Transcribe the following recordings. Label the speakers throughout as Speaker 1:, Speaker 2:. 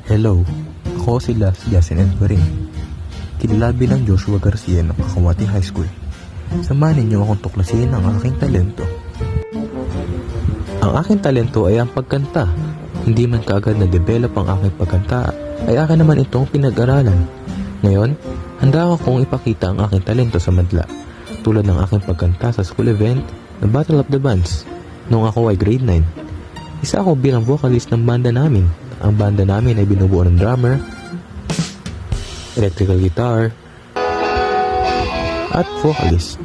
Speaker 1: Hello, ako sila si Justin Edwarin. Kilala bilang Joshua Garcia ng Cacahuate High School. Samahan ninyo akong tuklasin ang aking talento. Ang aking talento ay ang pagkanta. Hindi man kaagad na-develop ang aking pagkanta, ay akin naman itong pinag-aralan. Ngayon, handa akong ipakita ang aking talento sa madla, tulad ng aking pagkanta sa school event na Battle of the Bands noong ako ay grade 9. Isa ako bilang vocalist ng banda namin. Ang banda namin ay binubuo ng drummer, electrical guitar, at vocalist.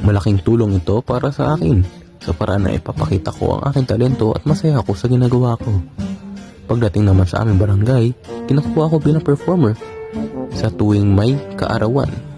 Speaker 1: Malaking tulong ito para sa akin sa paraan na ipapakita ko ang aking talento at masaya ako sa ginagawa ko. Pagdating naman sa aming barangay, kinukuha ko bilang performer sa tuwing may kaarawan.